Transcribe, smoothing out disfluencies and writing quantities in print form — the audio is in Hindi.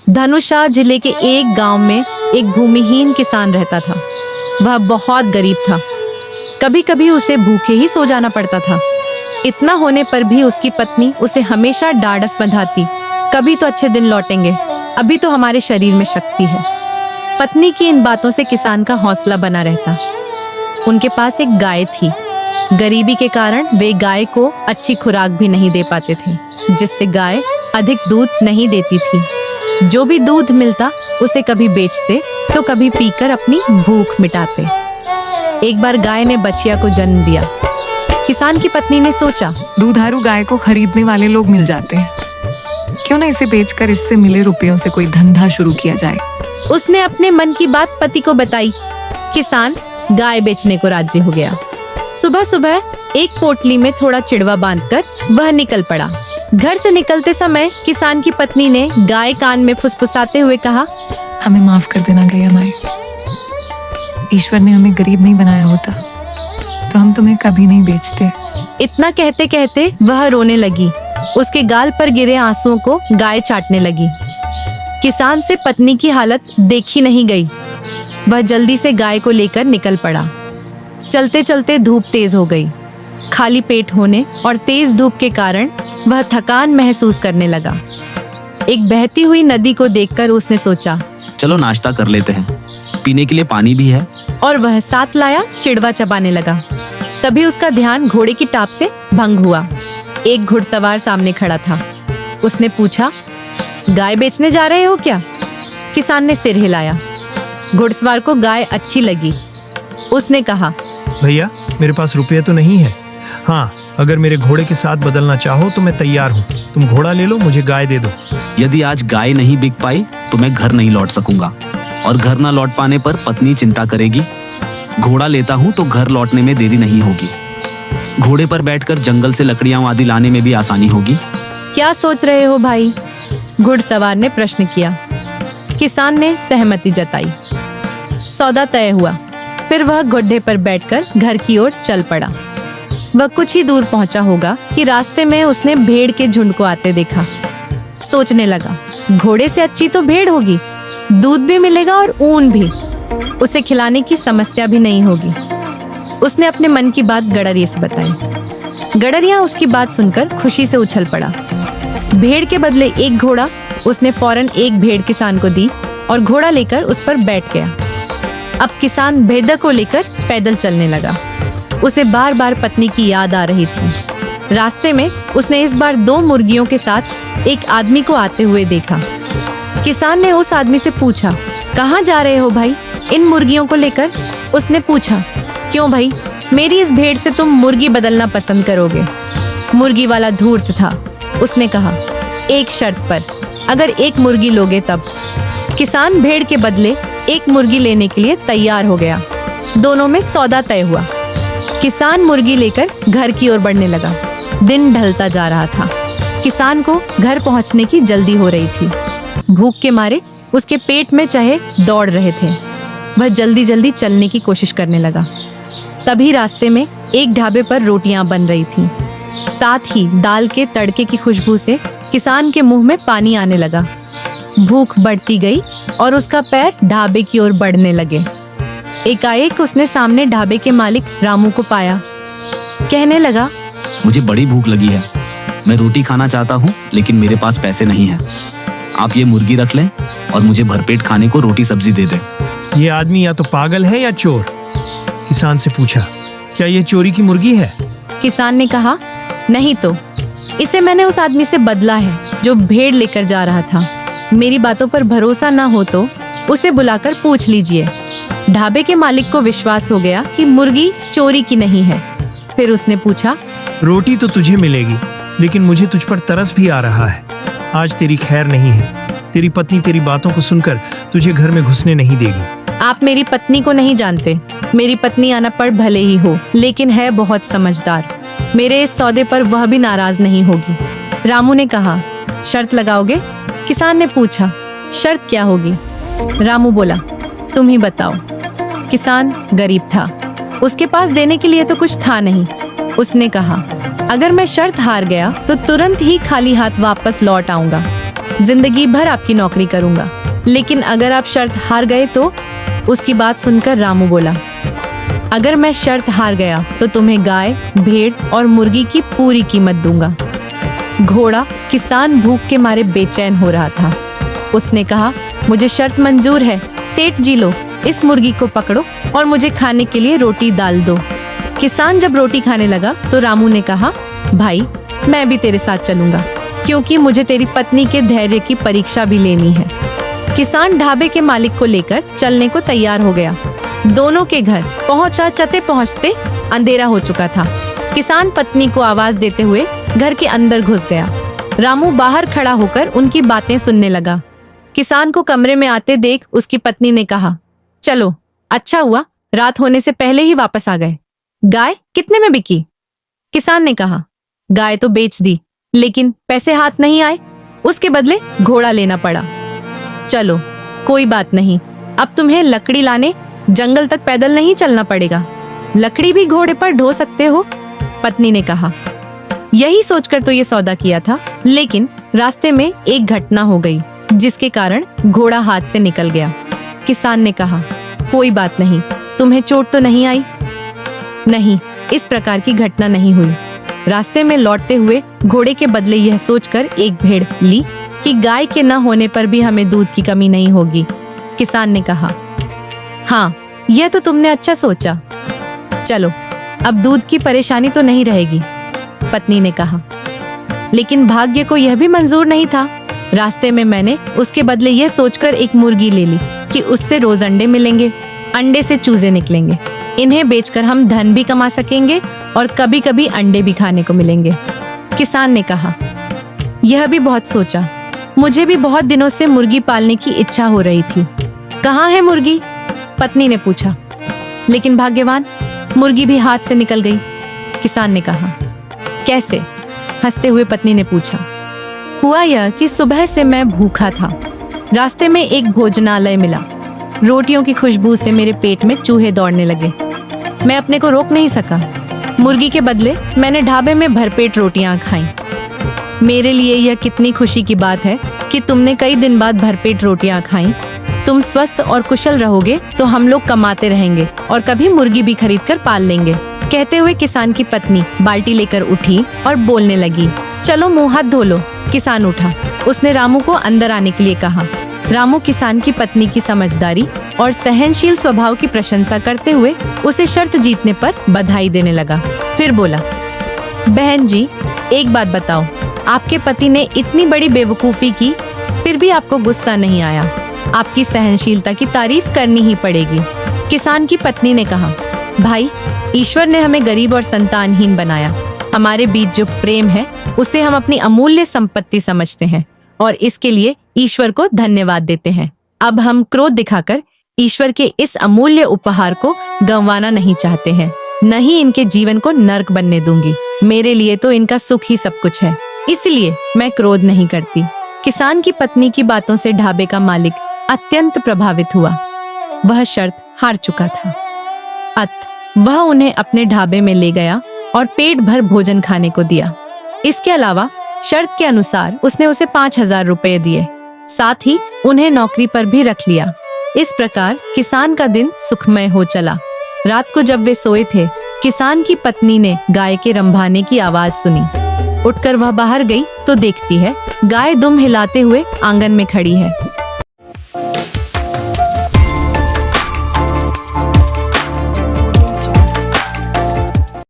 धनुषा जिले के एक गांव में एक भूमिहीन किसान रहता था। वह बहुत गरीब था। कभी कभी उसे भूखे ही सो जाना पड़ता था। इतना होने पर भी उसकी पत्नी उसे हमेशा डांडस बंधाती, कभी तो अच्छे दिन लौटेंगे, अभी तो हमारे शरीर में शक्ति है। पत्नी की इन बातों से किसान का हौसला बना रहता। उनके पास एक गाय थी। गरीबी के कारण वे गाय को अच्छी खुराक भी नहीं दे पाते थे, जिससे गाय अधिक दूध नहीं देती थी। जो भी दूध मिलता उसे कभी बेचते तो कभी पीकर अपनी भूख मिटाते। एक बार गाय ने बछिया को जन्म दिया। किसान की पत्नी ने सोचा, दूधारू गाय को खरीदने वाले लोग मिल जाते हैं, क्यों ना इसे बेचकर इससे मिले रुपयों से कोई धंधा शुरू किया जाए। उसने अपने मन की बात पति को बताई। किसान गाय बेचने को राजी हो गया। सुबह सुबह एक पोटली में थोड़ा चिड़वा बांधकर वह निकल पड़ा। घर से निकलते समय किसान की पत्नी ने गाय कान में फुसफुसाते हुए कहा, हमें माफ कर देना गया माई। ईश्वर ने हमें गरीब नहीं बनाया होता तो हम तुम्हें कभी नहीं बेचते। इतना कहते कहते वह रोने लगी। उसके गाल पर गिरे आंसुओं को गाय चाटने लगी। किसान से पत्नी की हालत देखी नहीं गई। वह जल्दी से गाय को लेकर निकल पड़ा। चलते चलते धूप तेज हो गई। खाली पेट होने और तेज धूप के कारण वह थकान महसूस करने लगा। एक बहती हुई नदी को देखकर उसने सोचा, चलो नाश्ता कर लेते हैं, पीने के लिए पानी भी है। और वह साथ लाया चिड़वा चबाने लगा। तभी उसका ध्यान घोड़े की टाप से भंग हुआ। एक घुड़सवार सामने खड़ा था। उसने पूछा, गाय बेचने जा रहे हो क्या? किसान ने सिर हिलाया। घुड़सवार को गाय अच्छी लगी। उसने कहा, भैया मेरे पास रुपये तो नहीं है। हाँ, अगर मेरे घोड़े के साथ बदलना चाहो तो मैं तैयार हूँ। तुम घोड़ा ले लो, मुझे गाय दे दो। यदि आज गाय नहीं बिक पाई तो मैं घर नहीं लौट सकूंगा, और घर न लौट पाने पर पत्नी चिंता करेगी। घोड़ा लेता हूँ तो घर लौटने में देरी नहीं होगी। घोड़े पर बैठकर जंगल से लकड़ियां आदि लाने में भी आसानी होगी। क्या सोच रहे हो भाई? घुड़सवार ने प्रश्न किया। किसान ने सहमति जताई। सौदा तय हुआ। फिर वह घोड़े पर बैठकर घर की ओर चल पड़ा। वह कुछ ही दूर पहुंचा होगा कि रास्ते में उसने भेड़ के झुंड को आते देखा। सोचने लगा, घोड़े से अच्छी तो भेड़ होगी, दूध भी मिलेगा और ऊन भी। उसे खिलाने की समस्या भी नहीं होगी। उसने अपने मन की बात गडरिया से बताई। गडरिया उसकी बात सुनकर खुशी से उछल पड़ा। भेड़ के बदले एक घोड़ा उसने फौरन एक भेड़ किसान को दी और घोड़ा लेकर उस पर बैठ गया। अब किसान भेड़ को लेकर पैदल चलने लगा। उसे बार बार पत्नी की याद आ रही थी। रास्ते में उसने इस बार 2 मुर्गियों के साथ एक आदमी को आते हुए देखा। किसान ने उस आदमी से पूछा, कहाँ जा रहे हो भाई इन मुर्गियों को लेकर? उसने पूछा, क्यों भाई, मेरी इस भेड़ से तुम मुर्गी बदलना पसंद करोगे? मुर्गी वाला धूर्त था। उसने कहा, एक शर्त पर, अगर एक मुर्गी लोगे तब। किसान भेड़ के बदले एक मुर्गी लेने के लिए तैयार हो गया। दोनों में सौदा तय हुआ। किसान मुर्गी लेकर घर की ओर बढ़ने लगा। दिन ढलता जा रहा था। किसान को घर पहुंचने की जल्दी हो रही थी। भूख के मारे उसके पेट में चहे दौड़ रहे थे। वह जल्दी जल्दी चलने की कोशिश करने लगा। तभी रास्ते में एक ढाबे पर रोटियां बन रही थीं। साथ ही दाल के तड़के की खुशबू से किसान के मुंह में पानी आने लगा। भूख बढ़ती गई और उसका पैर ढाबे की ओर बढ़ने लगे। एकाएक उसने सामने ढाबे के मालिक रामू को पाया। कहने लगा, मुझे बड़ी भूख लगी है, मैं रोटी खाना चाहता हूँ लेकिन मेरे पास पैसे नहीं है। आप ये मुर्गी रख लें और मुझे भरपेट खाने को रोटी सब्जी दे दें। ये आदमी या तो पागल है या चोर। किसान से पूछा, क्या ये चोरी की मुर्गी है? किसान ने कहा, नहीं तो, इसे मैंने उस आदमी से बदला है जो भेड़ लेकर जा रहा था। मेरी बातों पर भरोसा ना हो तो उसे बुलाकर पूछ लीजिए। ढाबे के मालिक को विश्वास हो गया कि मुर्गी चोरी की नहीं है। फिर उसने पूछा, रोटी तो तुझे मिलेगी, लेकिन मुझे तुझ पर तरस भी आ रहा है। आज तेरी खैर नहीं है। तेरी पत्नी तेरी बातों को सुनकर तुझे घर में घुसने नहीं देगी। आप मेरी पत्नी को नहीं जानते। मेरी पत्नी अनपढ़ भले ही हो, लेकिन है बहुत समझदार। मेरे इस सौदे पर वह भी नाराज नहीं होगी। रामू ने कहा, शर्त लगाओगे? किसान ने पूछा, शर्त क्या होगी? रामू बोला, तुम ही बताओ। किसान गरीब था। उसके पास देने के लिए तो कुछ था नहीं। उसने कहा, अगर मैं शर्त हार गया तो तुरंत ही खाली हाथ वापस लौट आऊंगा। जिंदगी भर आपकी नौकरी करूंगा, लेकिन अगर आप शर्त हार गए तो? उसकी बात सुनकर रामू बोला, अगर मैं शर्त हार गया तो तुम्हें गाय, भेड़ और मुर्गी की पूरी कीमत दूंगा। घोड़ा किसान भूख के मारे बेचैन हो रहा था। उसने कहा, मुझे शर्त मंजूर है सेठ जी, लो इस मुर्गी को पकड़ो और मुझे खाने के लिए रोटी दाल दो। किसान जब रोटी खाने लगा तो रामू ने कहा, भाई मैं भी तेरे साथ चलूंगा, क्योंकि मुझे तेरी पत्नी के धैर्य की परीक्षा भी लेनी है। किसान ढाबे के मालिक को लेकर चलने को तैयार हो गया। दोनों के घर पहुंचते पहुंचते अंधेरा हो चुका था। किसान पत्नी को आवाज देते हुए घर के अंदर घुस गया। रामू बाहर खड़ा होकर उनकी बातें सुनने लगा। किसान को कमरे में आते देख उसकी पत्नी ने कहा, चलो अच्छा हुआ रात होने से पहले ही वापस आ गए। गाय कितने में बिकी? किसान ने कहा, गाय तो बेच दी, लेकिन पैसे हाथ नहीं आए, उसके बदले घोड़ा लेना पड़ा। चलो कोई बात नहीं, अब तुम्हें लकड़ी लाने जंगल तक पैदल नहीं चलना पड़ेगा, लकड़ी भी घोड़े पर ढो सकते हो। पत्नी ने कहा, यही सोचकर तो ये सौदा किया था, लेकिन रास्ते में एक घटना हो गई जिसके कारण घोड़ा हाथ से निकल गया। किसान ने कहा, कोई बात नहीं, तुम्हें चोट तो नहीं आई? नहीं, इस प्रकार की घटना नहीं हुई। रास्ते में लौटते हुए घोड़े के बदले यह सोचकर एक भेड़ ली कि गाय के न होने पर भी हमें दूध की कमी नहीं होगी। किसान ने कहा, हाँ यह तो तुमने अच्छा सोचा, चलो अब दूध की परेशानी तो नहीं रहेगी। पत्नी ने कहा, लेकिन भाग्य को यह भी मंजूर नहीं था। रास्ते में मैंने उसके बदले यह सोचकर एक मुर्गी ले ली कि उससे रोज अंडे मिलेंगे, अंडे से चूजे निकलेंगे, इन्हें बेचकर हम धन भी कमा सकेंगे और कभी कभी अंडे भी खाने को मिलेंगे। किसान ने कहा, यह भी बहुत सोचा, मुझे भी बहुत दिनों से मुर्गी पालने की इच्छा हो रही थी। कहाँ है मुर्गी? पत्नी ने पूछा। लेकिन भाग्यवान, मुर्गी भी हाथ से निकल गई। किसान ने कहा, कैसे? हंसते हुए पत्नी ने पूछा। हुआ यह कि सुबह से मैं भूखा था। रास्ते में एक भोजनालय मिला। रोटियों की खुशबू से मेरे पेट में चूहे दौड़ने लगे। मैं अपने को रोक नहीं सका। मुर्गी के बदले मैंने ढाबे में भरपेट रोटियां खाईं। मेरे लिए यह कितनी खुशी की बात है कि तुमने कई दिन बाद भरपेट रोटियां खाईं। तुम स्वस्थ और कुशल रहोगे तो हम लोग कमाते रहेंगे और कभी मुर्गी भी खरीद कर पाल लेंगे। कहते हुए किसान की पत्नी बाल्टी लेकर उठी और बोलने लगी, चलो मुंह हाथ धो लो। किसान उठा। उसने रामू को अंदर आने के लिए कहा। रामू किसान की पत्नी की समझदारी और सहनशील स्वभाव की प्रशंसा करते हुए उसे शर्त जीतने पर बधाई देने लगा। फिर बोला, बहन जी एक बात बताओ, आपके पति ने इतनी बड़ी बेवकूफ़ी की फिर भी आपको गुस्सा नहीं आया? आपकी सहनशीलता की तारीफ करनी ही पड़ेगी। किसान की पत्नी ने कहा, भाई ईश्वर ने हमें गरीब और संतानहीन बनाया। हमारे बीच जो प्रेम है उसे हम अपनी अमूल्य संपत्ति समझते हैं और इसके लिए ईश्वर को धन्यवाद देते हैं। अब हम क्रोध दिखाकर ईश्वर के इस अमूल्य उपहार को गंवाना नहीं चाहते हैं, न ही इनके जीवन को नर्क बनने दूंगी। मेरे लिए तो इनका सुख ही सब कुछ है, इसलिए मैं क्रोध नहीं करती। किसान की पत्नी की बातों से ढाबे का मालिक अत्यंत प्रभावित हुआ। वह शर्त हार चुका था। वह उन्हें अपने ढाबे में ले गया और पेट भर भोजन खाने को दिया। इसके अलावा शर्त के अनुसार उसने उसे 5,000 रुपए दिए, साथ ही उन्हें नौकरी पर भी रख लिया। इस प्रकार किसान का दिन सुखमय हो चला। रात को जब वे सोए थे, किसान की पत्नी ने गाय के रंभाने की आवाज सुनी। उठकर वह बाहर गई तो देखती है गाय दुम हिलाते हुए आंगन में खड़ी है।